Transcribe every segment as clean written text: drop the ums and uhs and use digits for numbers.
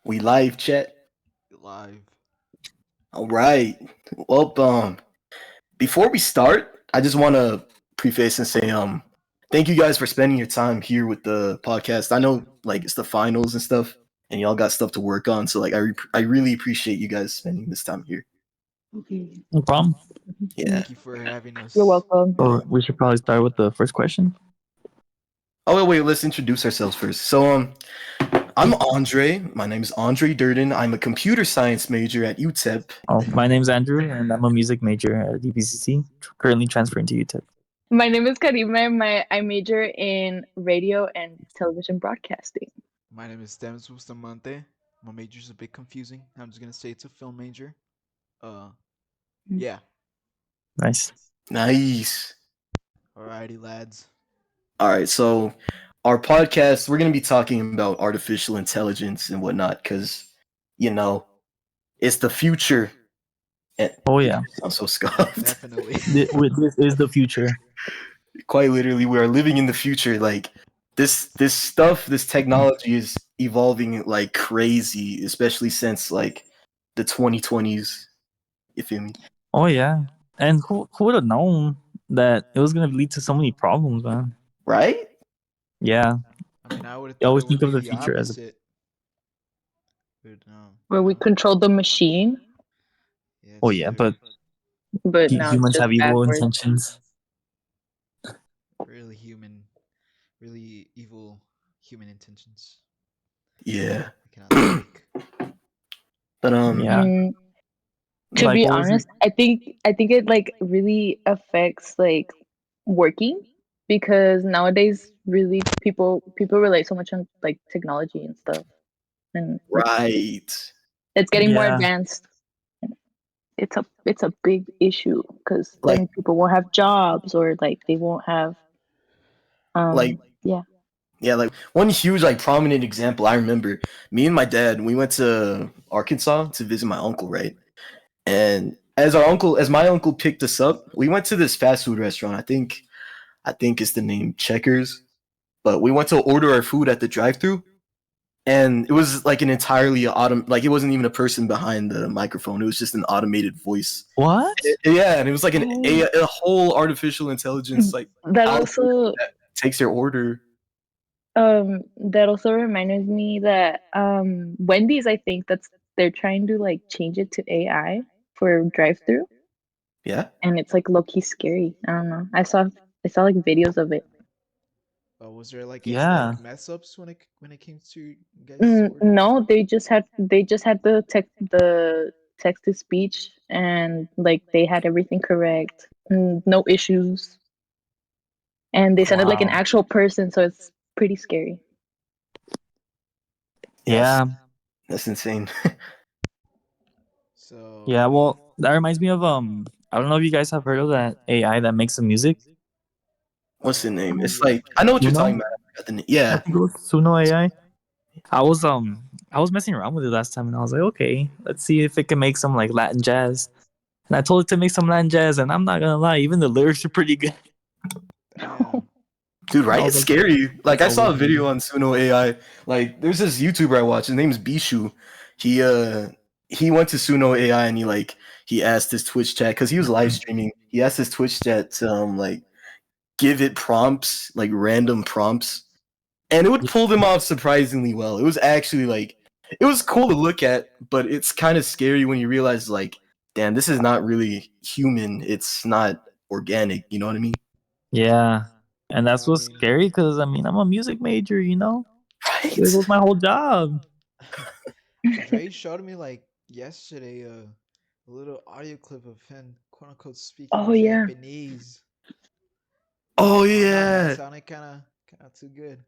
We live chat. Live. All right. Well, before we start, I just want to preface and say, thank you guys for spending your time here with the podcast. I know, like, it's the finals and stuff, and y'all got stuff to work on. So, like, I really appreciate you guys spending this time here. Okay. No problem. Yeah. Thank you for having You're us. welcome. So we should probably start with the first question. Oh wait, let's introduce ourselves first. So, I'm Andre. My name is Andre Durden. I'm a computer science major at UTEP. Oh, my name's Andrew, and I'm a music major at DBCC, currently transferring to UTEP. My name is Karima. I major in radio and television broadcasting. My name is Stems Bustamante. My major's a bit confusing. I'm just gonna say it's a film major. Uh, yeah. Nice. Nice. Alrighty, lads. All right, so our podcast, we're going to be talking about artificial intelligence and whatnot because, you know, it's the future. And Oh yeah, I'm so scuffed. Definitely. this is the future. Quite literally, we are living in the future. Like this stuff, this technology is evolving like crazy, especially since like the 2020s. You feel me? Oh yeah, and who would have known that it was gonna lead to so many problems, man? Right? Yeah, I mean, I would have you thought always it would think of be the the future as a opposite. But no. Where we control the machine, Yeah, oh it's yeah, but but now it's humans just have evil backwards. intentions. really human, really evil human intentions. Yeah. I cannot speak. But Yeah, Mm, to like be what was it? honest, I think it like really affects like working because nowadays really people rely so much on like technology and stuff, and right. it's getting more Yeah, advanced. It's a big issue because Like then people won't have jobs or like they won't have like yeah. yeah, like one huge like prominent example I remember, me and my dad, we went to Arkansas to visit my uncle, right? And as my uncle picked us up, we went to this fast food restaurant. I think it's the name Checkers. But we went to order our food at the drive-thru, and it was like an entirely like it wasn't even a person behind the microphone. It was just an automated voice. what? Yeah, and it was like Oh, a whole artificial intelligence like that algorithm also that takes your order. that also reminds me that Wendy's, I think they're trying to like change it to AI for drive through, Yeah. and it's like low key scary. I don't know. I saw like videos of it. Was there like any Yeah. like mess ups when it came to guys' orders? No, they just had the text to speech, and like they had everything correct, no issues, and they sounded like an Wow. actual person, so it's pretty scary. Yes. Yeah. That's insane. So Yeah. Well, that reminds me of I don't know if you guys have heard of that AI that makes some music. What's the name? It's yeah. like I know what you're talking Suno. about. I forgot the name. I Yeah. think it was Suno AI. I was messing around with it last time, and I was like, okay, let's see if it can make some like Latin jazz. And I told it to make some Latin jazz, and I'm not gonna lie, even the lyrics are pretty good. Damn. Dude, I right? was It's like, scary. Like it's I saw a overrated. video on Suno AI. Like there's this YouTuber I watch. His name's Bishu. He uh he went to Suno AI and he asked his Twitch chat because he was live streaming. He asked his Twitch chat to like give it prompts, like random prompts, and it would pull them off surprisingly well. It was actually like it was cool to look at, but it's kind of scary when you realize like, damn, this is not really human. It's not organic. You know what I mean? Yeah, and Yeah, that's I what's mean, scary because I mean I'm a music major, you know. This Right. was my whole job. Dre showed me like yesterday a little audio clip of him quote unquote speaking Oh yeah. Japanese. Oh I don't know, man. yeah. Sounded kind of too good.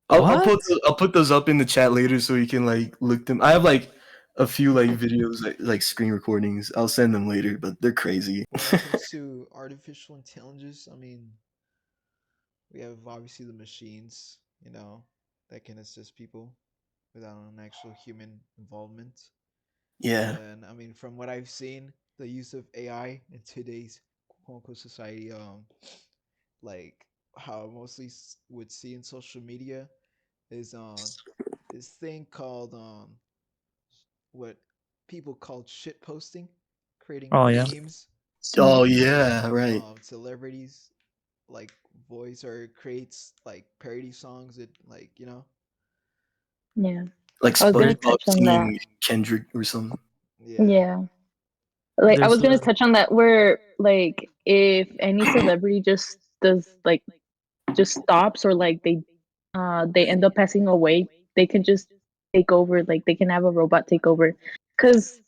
What? I'll put those up in the chat later so you can like look them. I have like a few like videos like screen recordings. I'll send them later, but they're crazy. When it comes to artificial intelligence, I mean, we have obviously the machines, that can assist people without an actual human involvement. Yeah. And I mean, from what I've seen, the use of AI in today's quote unquote society, like how I mostly would see in social media is this thing called what people called shit posting, creating Oh yeah. memes, Oh yeah, right. celebrities like voice or creates like parody songs that like Yeah. Like I was gonna SpongeBob touch on that. singing Kendrick or something. yeah. Yeah. Like I There's was gonna a touch on that where like if any celebrity just does like just stops or like they end up passing away, they can just take over, like they can have a robot take over. Cause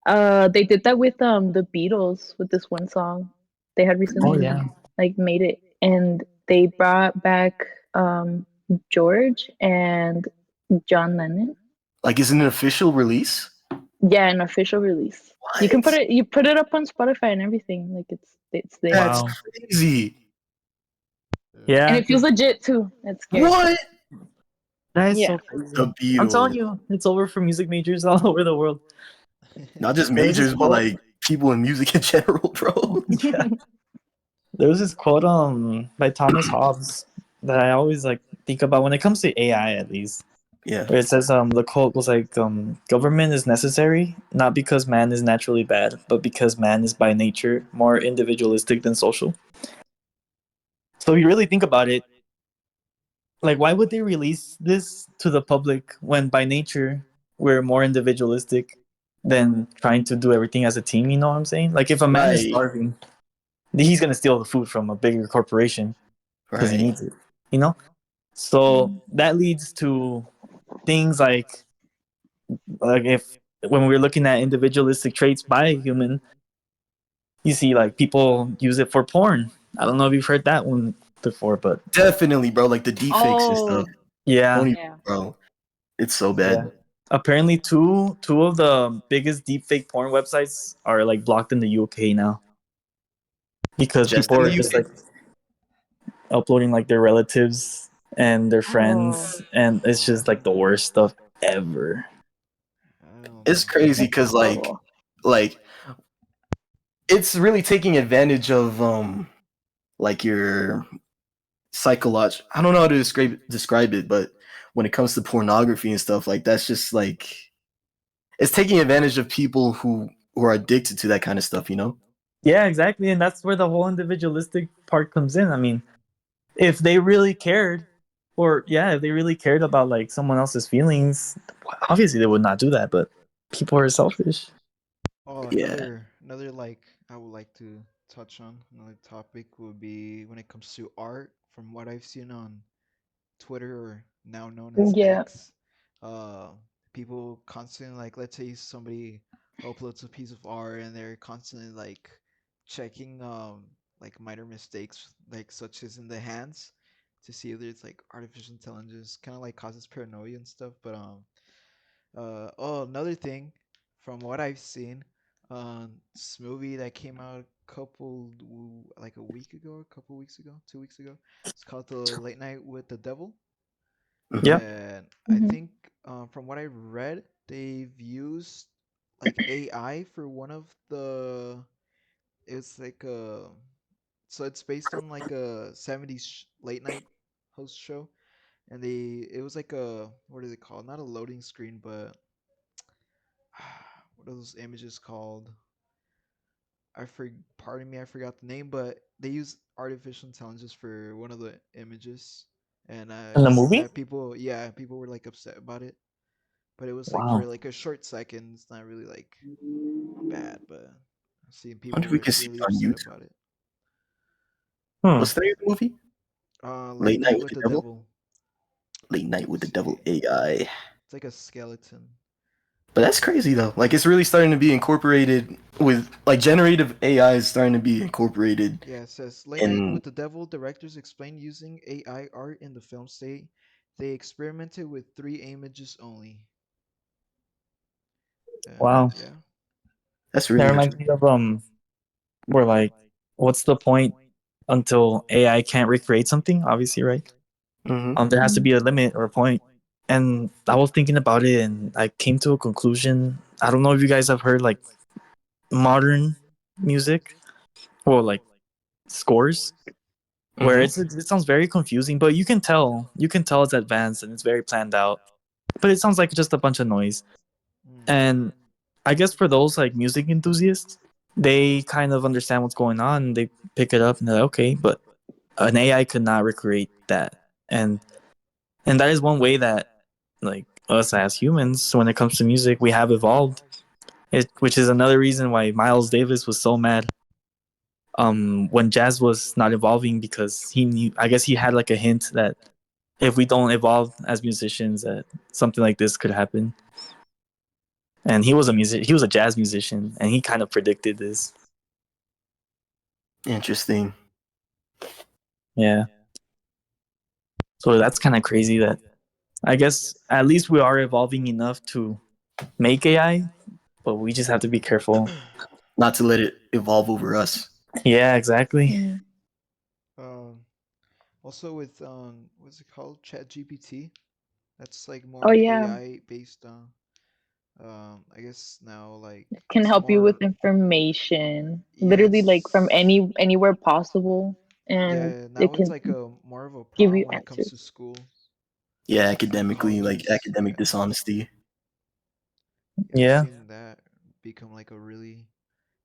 they did that with the Beatles with this one song. They had oh recently yeah. like made it and they brought back George and John Lennon. Like, is it an official release? Yeah, an official release. What? You put it up on Spotify and everything. Like it's there. That's Wow. crazy. Yeah. And Yeah, it feels legit too. It's scary. What? that is Yeah. so crazy. The I'm telling Beatles. you, it's over for music majors all over the world. Not just There was this majors, but quote. like people in music in general, bro. Yeah. There was this quote by Thomas Hobbes that I always like think about when it comes to AI at least. Yeah. Where it says the quote was like government is necessary not because man is naturally bad, but because man is by nature more individualistic than social. So if you really think about it, like why would they release this to the public when by nature we're more individualistic than trying to do everything as a team, you know what I'm saying? Like if a man is Right. starving, he's gonna steal the food from a bigger corporation because he Right. needs it, you know? So that leads to things like if when we're looking at individualistic traits by a human, you see like people use it for porn. I don't know if you've heard that one before, but Definitely, bro. Like the deepfakes and Oh, stuff. yeah, Don't even, yeah. bro. It's so yeah. bad. Apparently, two of the biggest deepfake porn websites are like blocked in the UK now because Just people in are the just UK. like uploading like their relatives and their Oh, friends, and it's Oh just like the man. worst stuff ever. I don't It's know. crazy that's because horrible. like it's really taking advantage of like your psychological. I don't know how to describe it, but when it comes to pornography and stuff, like that's just like it's taking advantage of people who are addicted to that kind of stuff, you know? Yeah, exactly, and that's where the whole individualistic part comes in. I mean, if they really cared, or yeah, if they really cared about like someone else's feelings, obviously they would not do that. But people are selfish. Oh, Yeah. another like I would like to touch on another topic would be when it comes to art. From what I've seen on Twitter, or now known as Yeah. X, uh, people constantly like, let's say somebody uploads a piece of art and they're constantly like checking like minor mistakes, like such as in the hands, to see if there's like artificial intelligence, kind of like causes paranoia and stuff. But oh, another thing, from what I've seen, this movie that came out like a week ago, a couple weeks ago, 2 weeks ago. It's called The Late Night with the Devil, Mhm. Yeah, and I Mhm. think from what I read, they've used like AI for one of the. It's like a. So it's based on like a '70s late night host show, and it was like a, what is it called? Not a loading screen, but what are those images called? Pardon me, I forgot the name, but they use artificial intelligence for one of the images, and in I've the seen movie. that people were like upset about it, but it was like for Wow. like a short second. It's not really like bad, but I've seen I wonder people if we were can see really it on upset YouTube. about it. Hmm. What's the name of the movie? Late Late Night Night with with the the Devil? Devil. Late Night Let me with the Devil see. AI. It's like a skeleton. But that's crazy though. Like it's really starting to be incorporated with like generative AI is starting to be incorporated Yeah, it says Late Night in with the Devil. Directors explain using AI art in the film state. They experimented with three images only. Wow. Yeah. that's That really reminds interesting. me of where like, what's the point until AI can't recreate something? Obviously, right? Hmm. There has to Mhm. be a limit or a point. And I was thinking about it, and I came to a conclusion. I don't know if you guys have heard like modern music or like scores, where Hmm. it sounds very confusing, but you can tell it's advanced and it's very planned out. But it sounds like just a bunch of noise. And I guess for those like music enthusiasts, they kind of understand what's going on and they pick it up and they're like, okay, but an AI could not recreate that. And that is one way that like us as humans, when it comes to music, we have evolved. Which is another reason why Miles Davis was so mad when jazz was not evolving, because he knew, I guess he had like a hint that if we don't evolve as musicians, that something like this could happen. And he was a jazz musician, and he kind of predicted this. Interesting. Yeah. So that's kind of crazy that I guess at least we are evolving enough to make AI, but we just have to be careful. Not to let it evolve over us. Yeah, exactly. Mm. Um, Also with what's it called? Chat GPT. That's like Oh more yeah, AI based on. I guess now like can it's help you with more. information, literally like from Yes. anywhere possible, and Yeah, it now it's can like a more of a give problem you when it comes answers. to school, Yeah, to academically, like colleges. academic Yeah, dishonesty. yeah, I've Yeah. seen that become like a really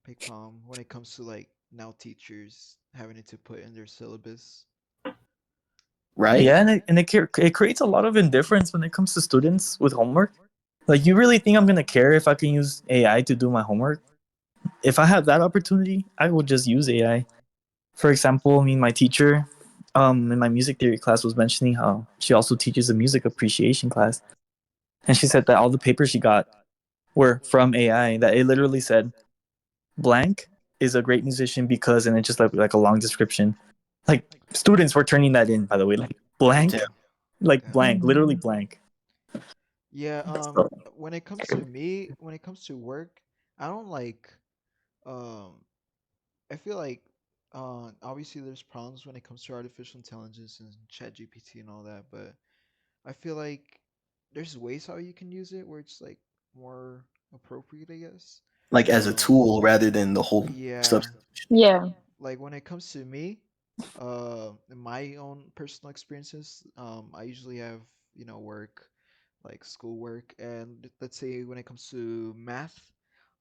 big problem when it comes to like now teachers having it to put in their syllabus. Right? Yeah, and it creates a lot of indifference when it comes to students with homework. Like, you really think I'm gonna care if I can use AI to do my homework? If I have that opportunity, I would just use AI. For example, I mean, my teacher, in my music theory class was mentioning how she also teaches a music appreciation class, and she said that all the papers she got were from AI. That it literally said blank is a great musician because, and it just like a long description. Like, students were turning that in, by the way, like blank, Damn. like Damn. blank, literally Mhm. blank. Yeah, So, when it comes to me, when it comes to work, I don't like um I feel like obviously there's problems when it comes to artificial intelligence and chat GPT and all that, but I feel like there's ways how you can use it where it's like more appropriate, I guess. Like as a Um tool rather than the whole yeah, substance. Yeah. like when it comes to me, in my own personal experiences, I usually have, work, like schoolwork, and let's say when it comes to math,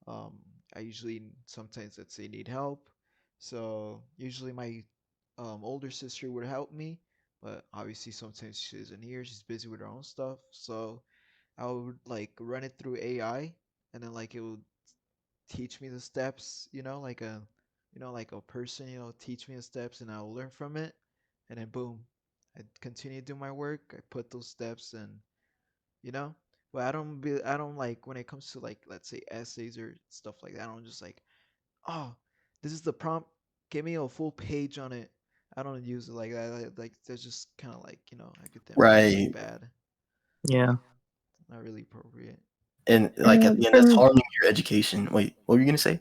um, I usually sometimes, let's say, need help. So usually my older sister would help me, but obviously sometimes she isn't here. She's busy with her own stuff. So I would like run it through AI, and then like it would teach me the steps, like a person, teach me the steps, and I'll learn from it, and then boom, I continue to do my work. I put those steps, and you know, but I don't like when it comes to like, let's say, essays or stuff like that. I don't just like, oh, this is the prompt. Give me a full page on it. I don't use it like that. Like that's just kind of like, academically Right. bad. yeah. Not really appropriate. And like at And the end, that's from harming your education. Wait, what were you gonna say?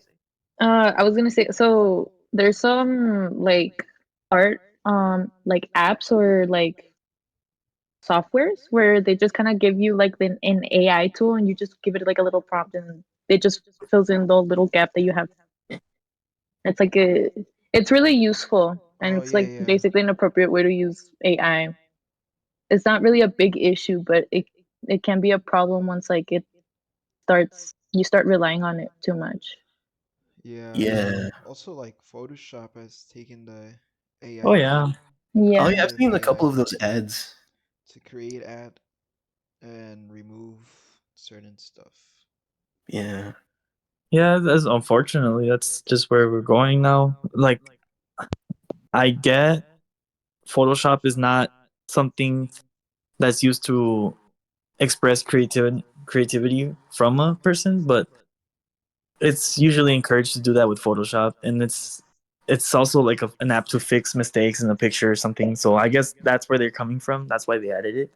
I was gonna say, so there's some like art like apps or like softwares where they just kind of give you like an AI tool, and you just give it like a little prompt, and it just fills in the little gap that you have. It's like it's really useful, and Oh it's yeah, like yeah, basically an appropriate way to use AI. It's not really a big issue, but it can be a problem once like it starts you start relying on it too much. yeah. Yeah. Also, like Photoshop has taken the Oh AI yeah. Oh Yeah. yeah, I've generative seen a couple AI of those ads. to create ad and remove certain stuff. Yeah. Yeah, that's unfortunately that's just where we're going now. Like, I get Photoshop is not something that's used to express creativity from a person, but it's usually encouraged to do that with Photoshop, and it's also like an app to fix mistakes in a picture or something. So I guess that's where they're coming from. That's why they added it.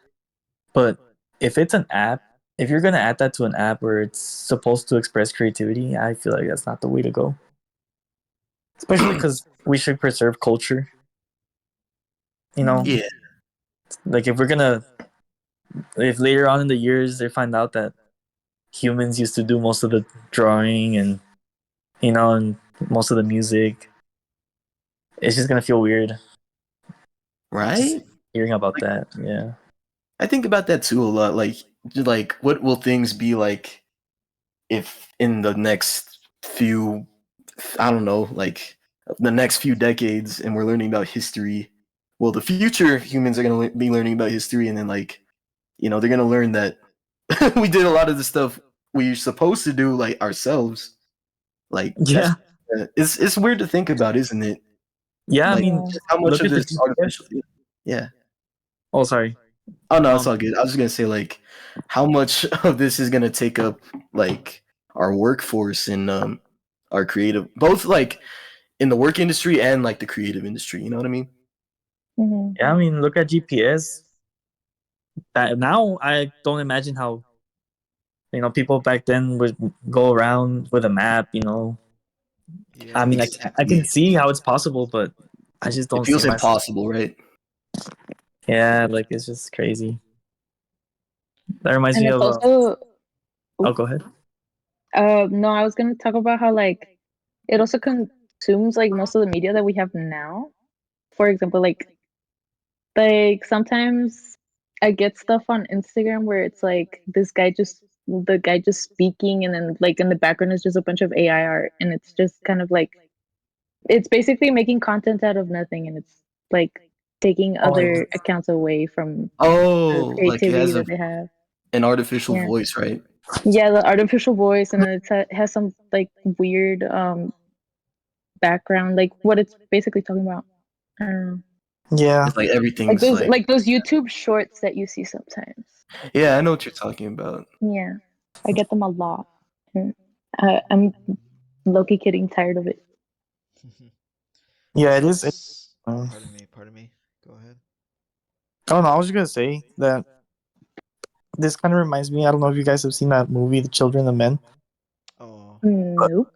But if it's an app, if you're gonna add that to an app where it's supposed to express creativity, I feel like that's not the way to go. Especially because we should preserve culture. You know, Yeah. like if later on in the years they find out that humans used to do most of the drawing and and most of the music, it's just gonna feel weird just Right? hearing about Like that. Yeah. I think about that too a lot. Like what will things be like if in the next few, I don't know, like the next few decades, and we're learning about history. Well, the future humans are gonna be learning about history, and then like, they're gonna learn that we did a lot of the stuff we're supposed to do like ourselves. Like that's Yeah. it's weird to think about, isn't it? Yeah, I Like mean, Yeah. how much look of at the this GPS. artificial. Yeah. Oh, sorry. Oh no, it's Um, all good. I was just gonna say like how much of this is gonna take up like our workforce and our creative, both like in the work industry and like the creative industry. You know what I mean? Hmm. yeah, I mean, look at GPS. That now I don't imagine how people back then would go around with a map. I Yeah. mean, I can Exactly. see how it's possible, but I just It don't see feels myself. impossible, right? Yeah, like it's just crazy. That reminds And me it's of. also Oh, go ahead. no, I was gonna talk about how like it also consumes like most of the media that we have now. For example, like sometimes I get stuff on Instagram where it's like the guy just speaking, and then like in the background is just a bunch of AI art, and it's just kind of like it's basically making content out of nothing, and it's like taking Oh, yeah. other accounts away from the Oh, like it creativity has that they have. an artificial Yeah. voice, right? Yeah, the artificial voice, and then has some like weird background, like what it's basically talking about. I don't know. Yeah, It's like everything's like, Like those YouTube shorts that you see sometimes. yeah, I know what you're talking about. Yeah, I get them a lot. And I'm low-key getting tired of it. yeah, it is. What's Um, pardon me, pardon me. Go ahead. oh no, I was just gonna say that this kind of reminds me. I don't know if you guys have seen that movie, The Children of Men. Oh, Nope.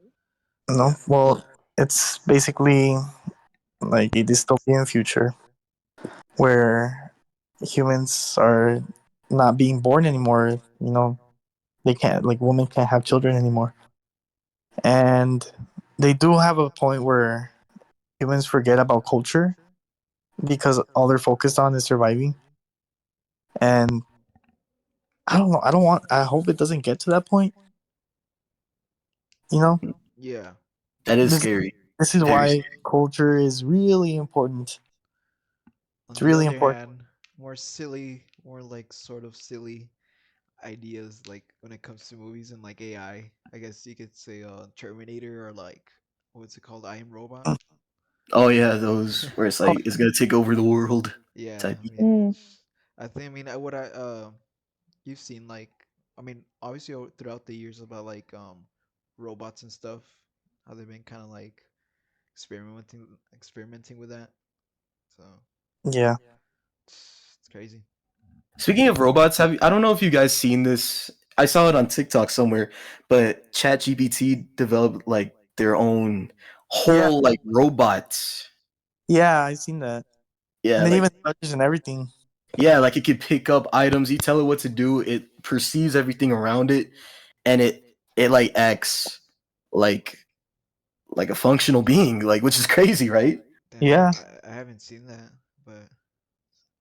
No, yeah. well, it's basically like a dystopian future where humans are not being born anymore. They can't, like, women can't have children anymore, and they do have a point where humans forget about culture because all they're focused on is surviving. And I don't know. I don't want. I hope it doesn't get to that point. You know, Yeah. That is this scary. this is Very why scary. culture is really important. On It's the really other important. hand, more like sort of silly ideas like when it comes to movies and like AI. I guess you could say Terminator or like what's it called? I Am Robot. Oh yeah, those where it's Oh, like it's gonna take over the world Yeah, type. I mean, Mm, I mean, you've seen like, I mean, obviously throughout the years about like robots and stuff, how they've been kind of like experimenting with that. So yeah. it's crazy. Speaking of robots, I don't know if you guys seen this. I saw it on TikTok somewhere, but ChatGPT developed like their own Yeah, whole like robots. yeah, I seen that. Yeah, And then like even touches and everything. yeah, like it could pick up items. You tell it what to do, it perceives everything around it, and it like acts like like a functional being, like which is crazy, right? Damn, Yeah, I haven't seen that, but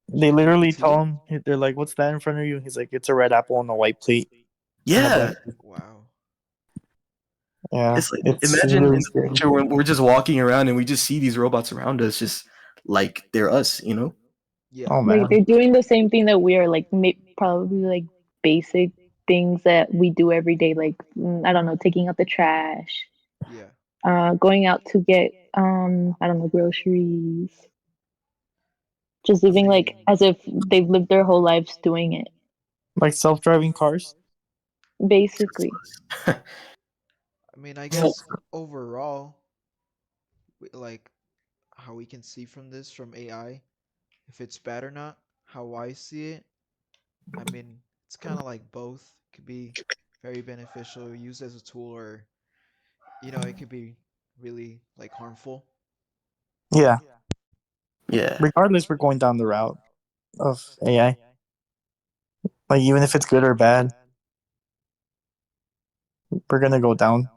they literally ChatGPT. tell him. They're like, "What's that in front of you?" He's like, "It's a red apple on a white plate in a Yeah, blanket." Wow. Yeah, it's like it's imagine really in the scary. future when we're just walking around and we just see these robots around us, just like they're us, you know? Yeah. Oh like man. they're doing the same thing that we are, like probably like basic things that we do every day, like I don't know, taking out the trash, Yeah. going out to get I don't know, groceries, just I living like mean, as if they've lived their whole lives doing it, Like self-driving cars. basically. I Full- guess overall, like how we can see from this from AI, if it's bad or not, how I see it, I mean, it's kind of like both. Could be very beneficial, used as a tool, or it could be really like harmful. Yeah. yeah, Regardless, we're going down the route of AI. Like even if it's good or bad, we're gonna go down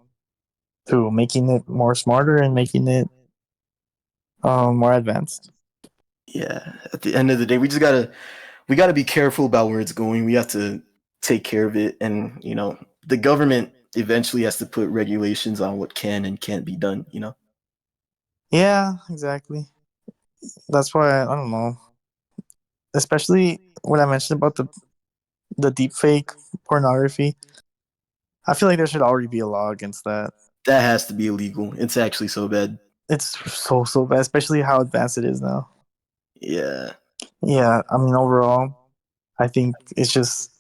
to making it more smarter and making it more advanced. yeah. At the end of the day, we gotta be careful about where it's going. We have to take care of it, and the government eventually has to put regulations on what can and can't be done. You know? Yeah, exactly. That's why I don't know. Especially when I mentioned about the deep fake pornography. I feel like there should already be a law against that. That has to be illegal. It's actually so bad. It's so bad, especially how advanced it is now. Yeah. Yeah, I mean overall, I think it's just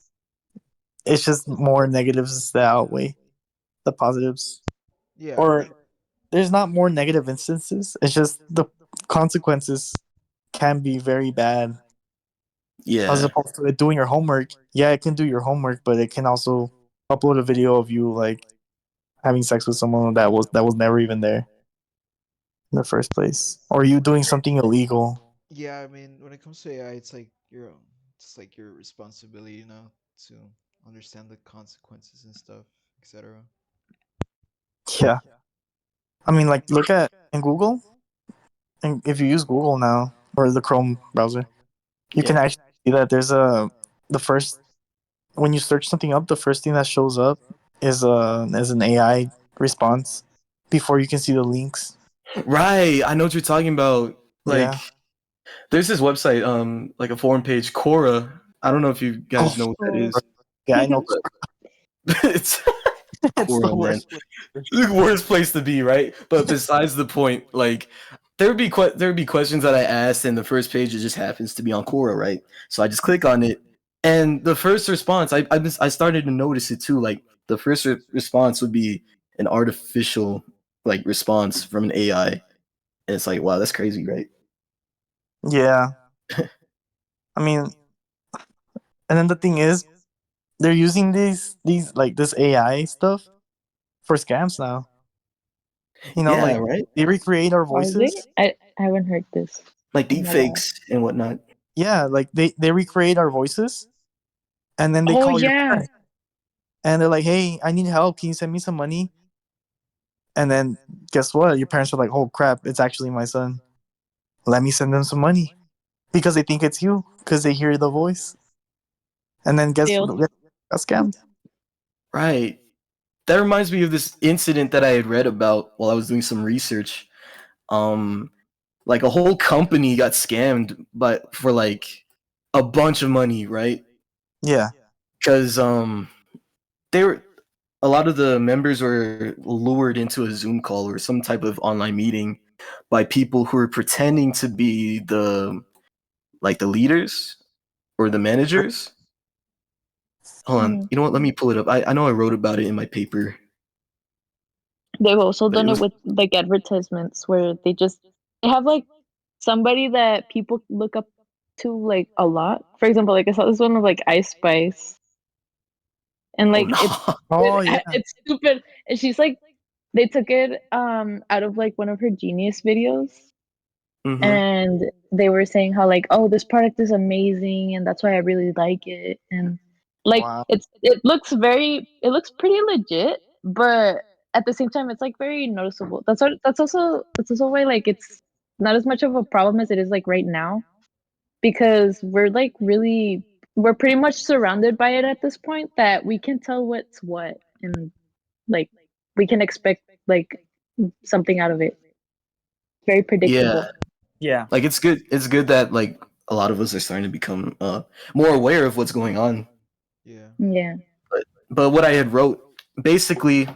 more negatives that outweigh the positives. Yeah, I Or mean, there's not more negative instances. It's just the consequences can be very bad. As Yeah. opposed to it doing your homework. Yeah, it can do your homework, but it can also upload a video of you like having sex with someone that was never even there in the first place, or you doing something illegal. yeah, I mean, when it comes to AI, it's like your responsibility, to understand the consequences and stuff, etc. Yeah, I mean, like look at in Google, and if you use Google now or the Chrome browser, you can Yeah. actually see that there's a the first when you search something up, the first thing that shows up is an AI response before you can see the links. Right. I know what you're talking about. Like, Yeah. there's this website, like a forum page, Quora. I don't know if you Oh, guys know what that Oh. is. yeah, I know. It's It's the Quora, man. worst. The worst place to be, right? But besides the point, like there would be questions that I asked, and the first page it just happens to be on Quora, right? So I just click on it, and the first response, I started to notice it too. Like the first response would be an artificial like response from an AI, and it's like, wow, that's crazy, right? Yeah, I mean, and then the thing is, they're using these like this AI stuff for scams now. You know, Yeah, like right. they recreate our Are they? voices. I haven't heard this. Like I'm deep not gonna. fakes and whatnot. Yeah, like they recreate our voices, and then they Oh call your yeah. parents, and they're like, "Hey, I need help. Can you send me some money?" And then guess what? Your parents are like, "Oh crap, it's actually my son. Let me send them some money," because they think it's you because they hear the voice, and then guess Failed. what? Got scammed. Right. That reminds me of this incident that I had read about while I was doing some research. Um, like a whole company got scammed, but for like a bunch of money, right? Yeah, Because they were a lot of the members were lured into a Zoom call or some type of online meeting by people who were pretending to be the leaders or the managers. Hold on, Mm. you know what? Let me pull it up. I know I wrote about it in my paper, They've also but it done it was with like advertisements where they have like somebody that people look up to like a lot. For example, like I saw this one of like Ice Spice, and oh like no. it's oh yeah, it's stupid, and she's like they took it out of like one of her Genius videos, Hmm. and they were saying how like, oh, this product is amazing and that's why I really like it, and like wow, it looks pretty legit, but at the same time it's like very noticeable. That's also why like it's not as much of a problem as it is like right now, because we're pretty much surrounded by it at this point that we can tell what's what, and like we can expect like something out of it. Very Yeah, predictable. yeah. like it's good. It's good that like a lot of us are starting to become more aware of what's going on. Yeah. Yeah. But what I had wrote basically,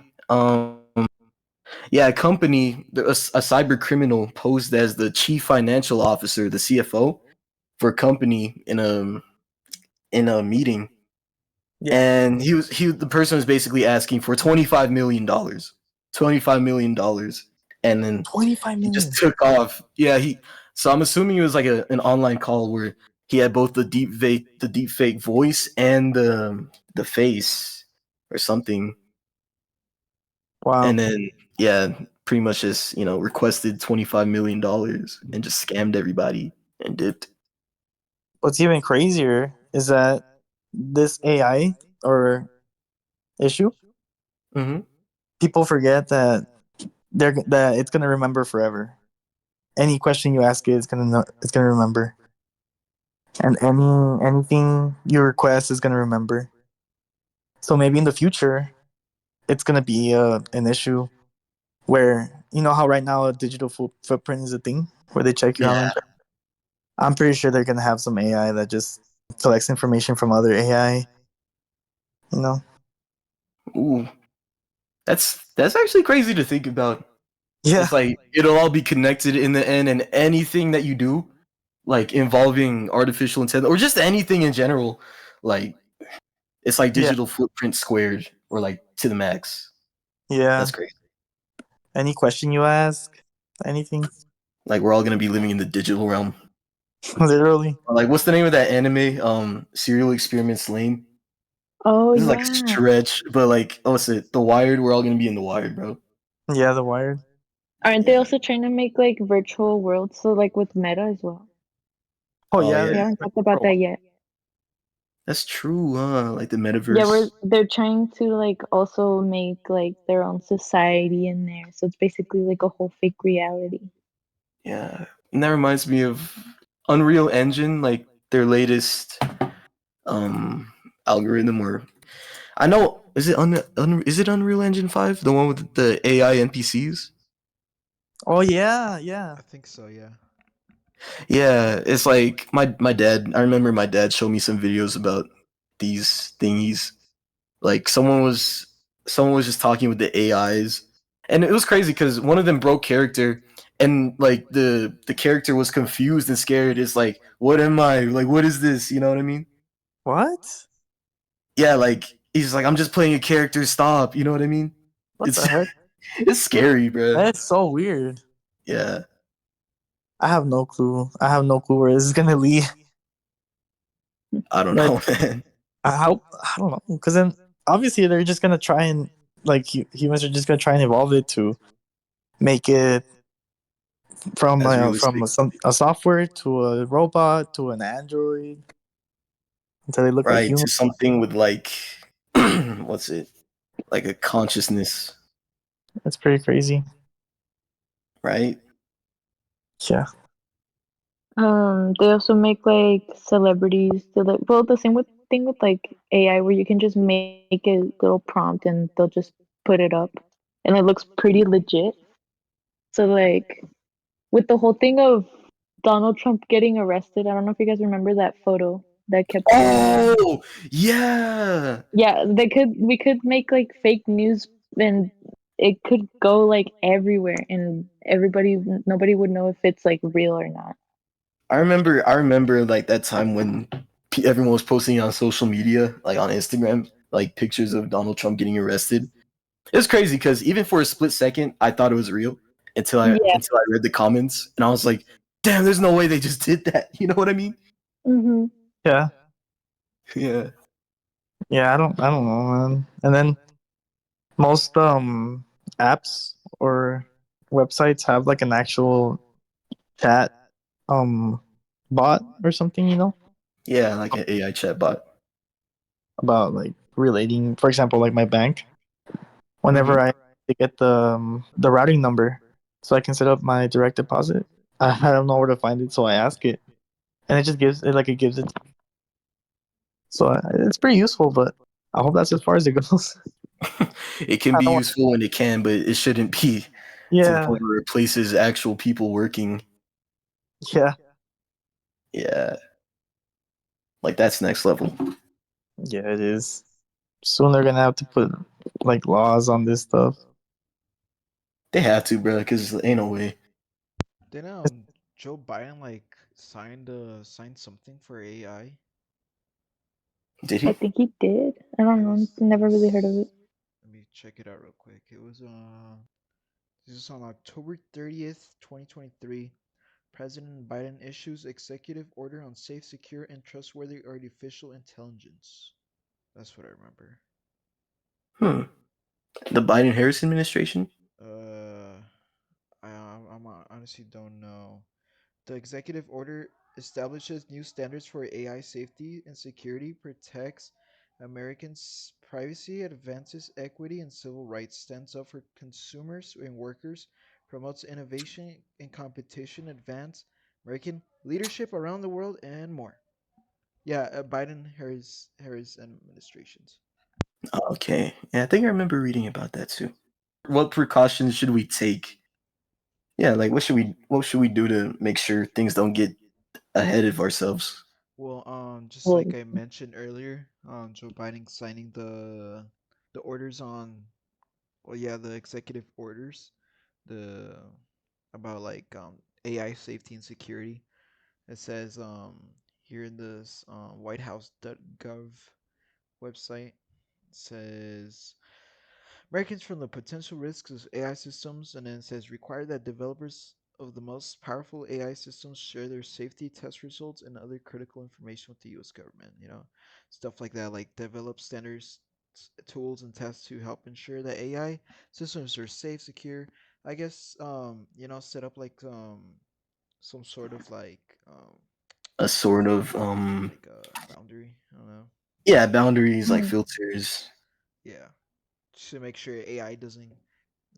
yeah, a company, a cyber criminal posed as the chief financial officer, the CFO for a company in a meeting, Yeah. and the person was basically asking for $25 million, $25 million, and then 25 he just million. took off. Yeah, he. So I'm assuming it was like an online call where he had both the deep fake voice and the face or something, Wow. and then yeah, pretty much just requested $25 million and just scammed everybody and dipped. What's even crazier is that this AI or issue, Hmm. people forget that that it's gonna remember forever. Any question you ask it, it's gonna remember, and anything you request is gonna remember. So maybe in the future, it's gonna be an issue where you know how right now a digital footprint is a thing where they check your online. Yeah. I'm pretty sure they're gonna have some AI that just collects information from other AI. You know? Ooh, that's actually crazy to think about. Yeah, It's like it'll all be connected in the end, and anything that you do, like involving artificial intelligence or just anything in general, like it's like yeah, digital footprint squared or like to the max. yeah. That's crazy. Any question you ask, anything, Like we're all gonna be living in the digital realm. literally. Like what's the name of that anime? Serial Experiments Lane. Oh This is like a yeah. stretch, but like oh, what's it? The Wired. We're all gonna be in the Wired, bro. Yeah, the Wired. Aren't they Yeah. also trying to make like virtual worlds? So like with Meta as well. Oh Oh yeah, We yeah, haven't talked about that yet. that's true. Like the Yeah, metaverse. they're trying to like also make like their own society in there. So it's basically like a whole fake reality. Yeah, and that reminds me of Unreal Engine, like their latest um algorithm. Or I know is it Unreal Engine 5, the one with the AI NPCs? Oh yeah, yeah. I think so. Yeah. Yeah, it's like my dad. I remember my dad showed me some videos about these thingies. Like someone was just talking with the AIs, and it was crazy because one of them broke character, and like the character was confused and scared. It's like, what am I? Like, what is this? You know what I mean? What? Yeah, like he's like, I'm just playing a character. Stop. You know what I mean? What It's the heck? it's scary, bro. That's so weird. Yeah, I have no clue. I have no clue where this is gonna lead. I don't Like, know, man. I don't know, because then obviously they're just gonna try and like humans are just gonna try and evolve it to make it from As realistic, a software to a robot to an android until they look like right? human. To something with like, what's it? Like a consciousness, That's pretty crazy. right? Yeah. They also make like celebrities to like well the same with thing with like AI where you can just make a little prompt and they'll just put it up and it looks pretty legit. So like with the whole thing of Donald Trump getting arrested, I don't know if you guys remember that photo that kept going around. Oh, yeah. Yeah, we could make like fake news and it could go like everywhere and nobody would know if it's like real or not. I remember like that time when everyone was posting on social media, like on Instagram, like pictures of Donald Trump getting arrested. It was crazy because even for a split second, I thought it was real Yeah. until I read the comments, and I was like, "Damn, there's no way they just did that." You know what I mean? Hmm. Yeah. Yeah. Yeah, I don't know, man. And then most apps or websites have like an actual chat um bot or something, you know, Yeah, like an AI chatbot. about like relating, for example, like my bank. Whenever Mhm. I get the routing number so I can set up my direct deposit, I don't know where to find it, so I ask it, and it just gives it like it gives it. So it's pretty useful, but I hope that's as far as it goes. It can I be don't want. useful when it can, but it shouldn't be to the Yeah, point where it replaces actual people working. yeah, Yeah, like that's next level. yeah. It is. Soon they're gonna have to put like laws on this stuff. They have to, bro, because ain't no way. Then Joe Biden like signed something for AI. Did I he? think he did. I don't know. Never really heard of it. Let me check it out real quick. It was this is on October 30th, 2023. President Biden issues executive order on safe, secure, and trustworthy artificial intelligence. That's what I remember. Hmm. The Biden Harris administration? Uh, I honestly don't know. The executive order establishes new standards for AI safety and security, protects Americans' privacy, advances equity and civil rights, stands up for consumers and workers, promotes innovation and competition, advance American leadership around the world, and more. Yeah, Biden Harris administrations. Okay. Yeah, I think I remember reading about that too. What precautions should we take? Yeah, like what should we do to make sure things don't get ahead of ourselves? Well, just Well, like I mentioned earlier, Joe Biden signing the orders on, well, yeah, the executive orders, the about like AI safety and security. It says here in this WhiteHouse.gov website, it says Americans from the potential risks of AI systems, and then it says require that developers of the most powerful AI systems share their safety test results and other critical information with the U.S. government. Stuff like that, like develop standards, tools, and tests to help ensure that AI systems are safe, secure. I guess set up like some sort of A sort of like a boundary. I don't know. yeah, boundaries like mm, filters. Yeah, to make sure AI doesn't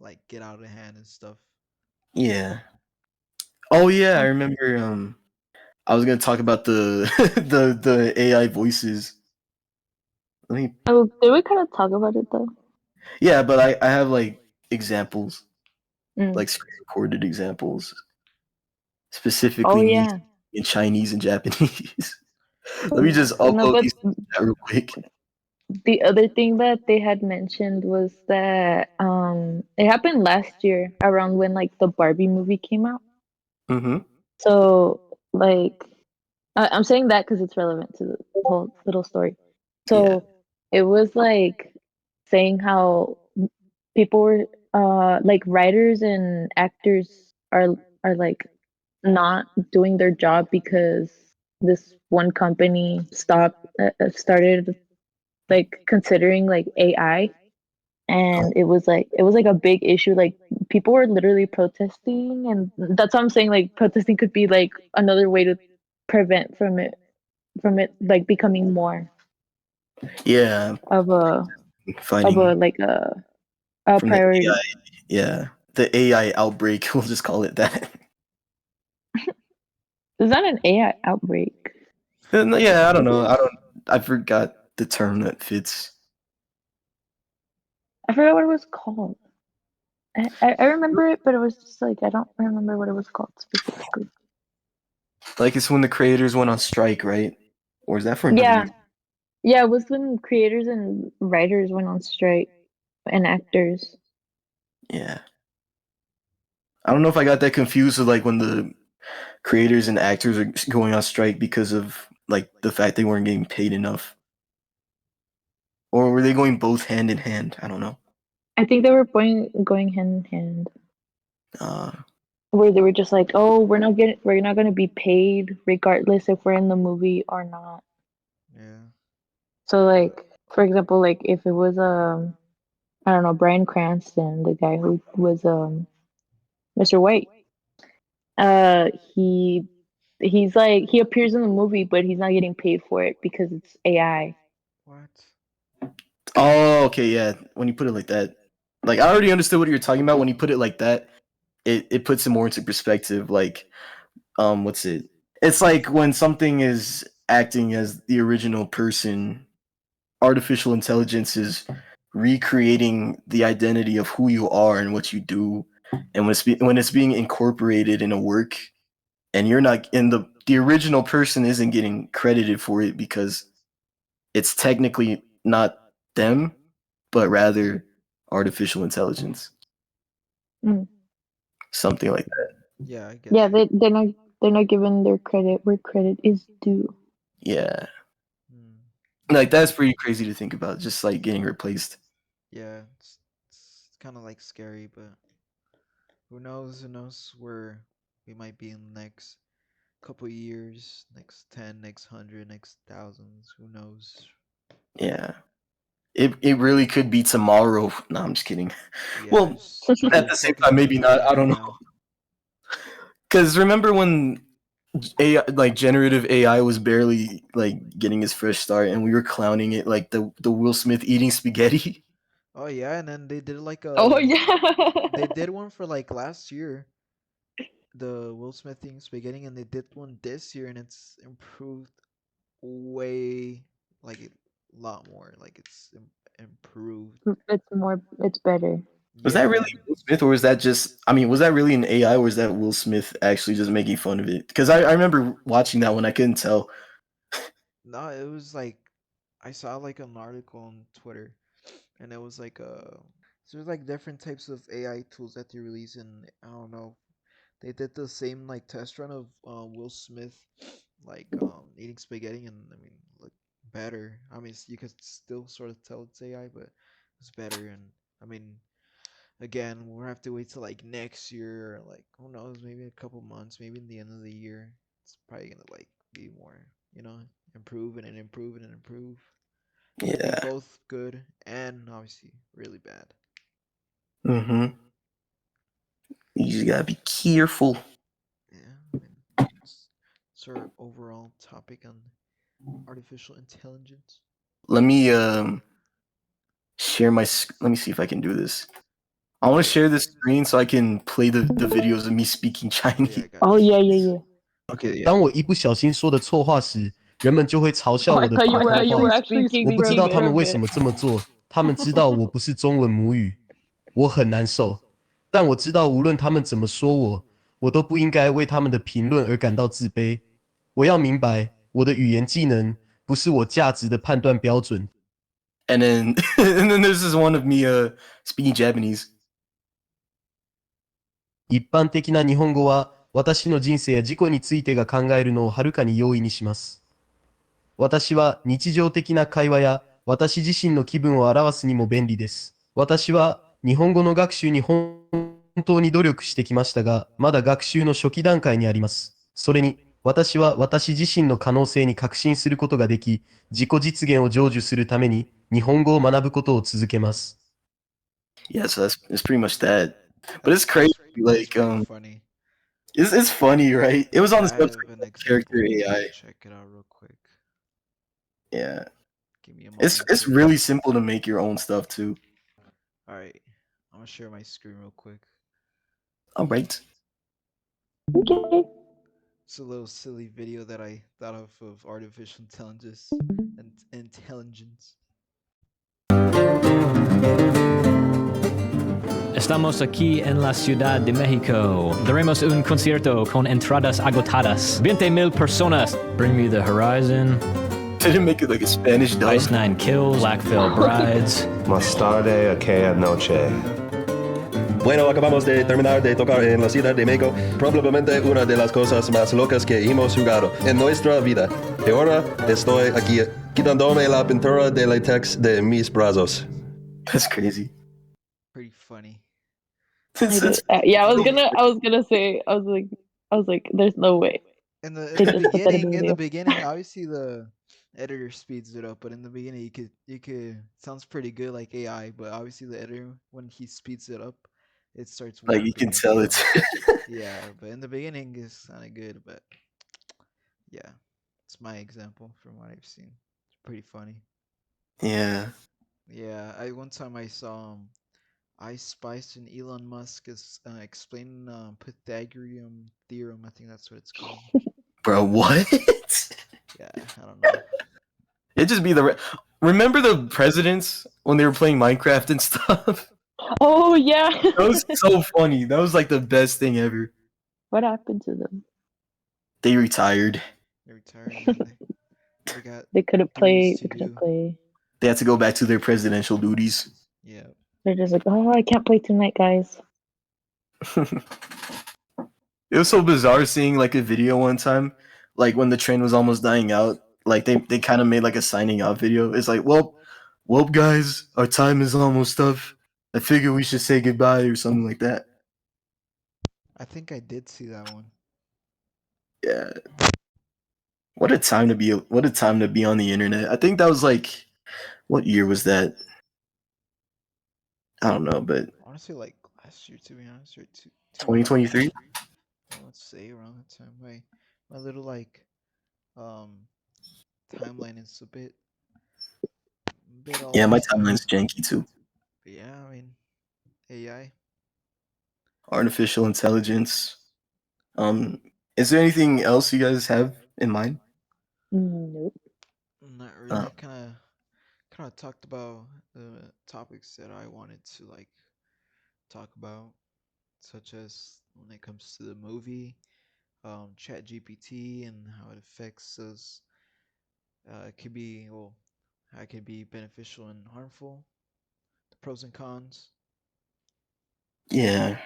like get out of hand and stuff. Yeah. Oh yeah, I oh, remember I was gonna talk about the the AI voices. Let me oh, did we kind of talk about it though? yeah, but I have like examples, Mm. like screen recorded examples, Oh specifically me yeah. in Chinese and Japanese. Let me just No, upload but these to the chat real quick. the other thing that they had mentioned was that it happened last year around when like the Barbie movie came out. Mm-hmm. So like I'm saying that because it's relevant to the whole little story. Yeah. So it was like saying how people were like writers and actors are like not doing their job because this one company started like considering like AI, Oh, and it was like a big issue. Like people were literally protesting, and that's what I'm saying. Like protesting could be like another way to prevent from it like becoming more yeah, of a of fighting a like a from the priority. AI. Yeah, the AI outbreak. We'll just call it that. It's not an AI outbreak. No, yeah, I don't Is know. it? I forgot the term that fits. I forgot what it was called. I remember it, but it was just like I don't remember what it was called specifically. Like it's when the creators went on strike, right? Or is that for another Yeah, reason? yeah. It was when creators and writers went on strike and actors. Yeah. I don't know if I got that confused with like when the creators and actors are going on strike because of like the fact they weren't getting paid enough. Or were they going both hand in hand? I don't know. I think they were going hand in hand, Uh where they were just like, "Oh, we're not gonna be paid regardless if we're in the movie or not." Yeah. So, like, for example, like if it was I don't know, Bryan Cranston, the guy who was Mr. White, uh, he he's like he appears in the movie, but he's not getting paid for it because it's AI. What? oh, okay, yeah. When you put it like that. Like I already understood what you're talking about. When you put it like that, it puts it more into perspective. Like, what's it? It's like when something is acting as the original person, artificial intelligence is recreating the identity of who you are and what you do, and when it's being incorporated in a work, and you're not in the original person isn't getting credited for it because it's technically not them, but rather artificial intelligence, Mm. something like that. Yeah, I get Yeah, you. they're not given their credit where credit is due. Yeah, Hmm. like that's pretty crazy to think about, just like getting replaced. Yeah, it's kind of like scary, but who knows? Who knows where we might be in the next couple years, next 10, next 100, next thousands. Who knows? Yeah, it really could be tomorrow. No, I'm just kidding. Yeah, Well, just at maybe the same seconds time, maybe not. from I don't know. now. Because remember when AI, like generative AI, was barely like getting its fresh start, and we were clowning it, like the Will Smith eating spaghetti. Oh yeah, and then they did like Oh they yeah. did one for like last year, the Will Smith thing spaghetti, and they did one this year, and it's improved way like a lot more. Like improved. It's better. Was that Yeah, really Will Smith, or was that just? I mean, was that really an AI, or was that Will Smith actually just making fun of it? Because I remember watching that one, I couldn't tell. no, it was like I saw like an article on Twitter, and it was like so there's like different types of AI tools that they release, and I don't know. They did the same like test run of Will Smith, like eating spaghetti, and I mean, look better. I mean, you could still sort of tell it's AI, but it's better. And I mean, again, we'll have to wait till like next year, or like who knows, maybe a couple months, maybe in the end of the year. It's probably gonna like be more, improve and improve and improve. Could be Yeah. both good and obviously really bad. Mm-hmm. You just gotta be careful. Yeah, I mean, it's our overall topic on artificial intelligence. Let me share my. Let me see if I can do this. I want to share this screen so I can play the videos of me speaking Oh, yeah, Chinese. I got Oh you. yeah, yeah, yeah. Okay, yeah. 当我一不小心说的错话时，人们就会嘲笑 Oh, I 我的 thought 普 you 通 were 话。 actually 我 speaking 不知道 from 他们 it. 为什么这么做，他们知道我不是中文母语，我很难受。但我知道无论他们怎么说我，我都不应该为他们的评论而感到自卑。我要明白，我的语言技能不是我价值的判断标准。 And then and then there's this one of me speaking Japanese. 一般的な日本語は、私の人生や自己についてが考えるのをはるかに容易にします。私は日常的な会話や私自身の気分を表すにも便利です。私は日本語の学習に本当に努力してきましたが、まだ学習の初期段階にあります。それに、私は私自身の可能性に確信することができ、自己実現を成就するために日本語を学ぶことを続けます。 Yeah, so it's pretty much that. But it's That's crazy. pretty Like funny. it's funny, right? It was on I this have website an called example. Character AI. Check it out real quick. Yeah, Give me a it's moment. Here. really simple to make your own stuff too. All right. I'm gonna share my screen real quick. All right. Okay. It's a little silly video that I thought of artificial intelligence and intelligence. Estamos aquí en la Ciudad de México. Daremos un concierto con entradas agotadas. 20,000 personas. Bring Me the Horizon. They didn't make it like a Spanish dub. Ice Nine Kills. Black Veil Brides. Más tarde aquella noche. Bueno, acabamos de terminar de tocar en la Ciudad de México, probablemente una de las cosas más locas que hemos jugado en nuestra vida. Y ahora estoy aquí quitándome la pintura de latex de mis brazos. That's crazy. Pretty funny. Yeah, I was gonna say, I was like, there's no way. In They the just put that in the beginning, video. obviously the editor speeds it up, but in the beginning you could sounds pretty good like AI, but obviously the editor when he speeds it up, it starts Like you warping can tell it's yeah, but in the beginning it's kind of good, but yeah, it's my example from what I've seen. It's pretty funny. yeah. Yeah, one time I saw I spiced and Elon Musk is explaining Pythagorean theorem. I think that's what it's called. Bro, what? Yeah, I don't know. It'd just be remember the presidents when they were playing Minecraft and stuff? Oh yeah. That was so funny. That was like the best thing ever. What happened to them? They retired. They retired. And they got They couldn't play. duties to They couldn't do. play. They had to go back to their presidential duties. Yeah. They're just like, oh, I can't play tonight, guys. It was so bizarre seeing like a video one time, like when the train was almost dying out. Like they kind of made like a signing out video. It's like, well, guys, our time is almost up. I figure we should say goodbye or something like that. I think I did see that one. Yeah. What a time to be on the internet. I think that was like, what year was that? I don't know, but Honestly, like last year, to be honest, or 2023. Let's say around that time. My little like timeline is a bit all Yeah, my messed up. timeline's janky too. But yeah, I mean AI. Artificial intelligence. Is there anything else you guys have in mind? Nope. Not really. Kind kind of talked about the topics that I wanted to like talk about, such as when it comes to the movie, Chat GPT and how it affects us. It could be well, how it can be beneficial and harmful. The pros and cons. Yeah.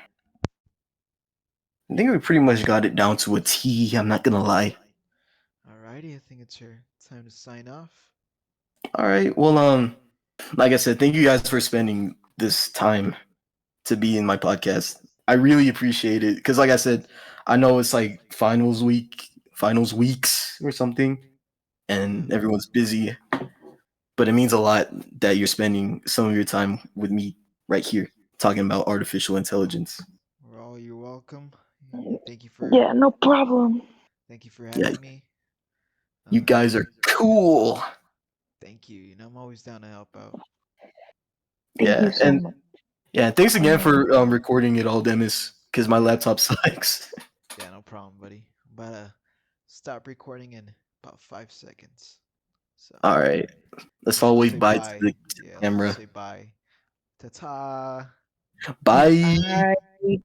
I think we pretty much got it down to a T. I'm not gonna lie. Alrighty, I think it's your time to sign off. All right. Well, like I said, thank you guys for spending this time to be in my podcast. I really appreciate it because, like I said, I know it's like finals weeks or something, and everyone's busy. But it means a lot that you're spending some of your time with me right here talking about artificial intelligence. Well, you're welcome. Thank you for Yeah, no problem. thank you for Yeah. having me. You guys are cool. Thank you. You know, I'm always down to help out. Thank Yeah, you so and much. yeah, thanks again for recording it all, Demis, because my laptop sucks. Yeah, no problem, buddy. I'm about to stop recording in about 5 seconds. So All right, let's all wave bye to the Yeah, let's camera. just say bye. Ta-ta. Bye. Bye.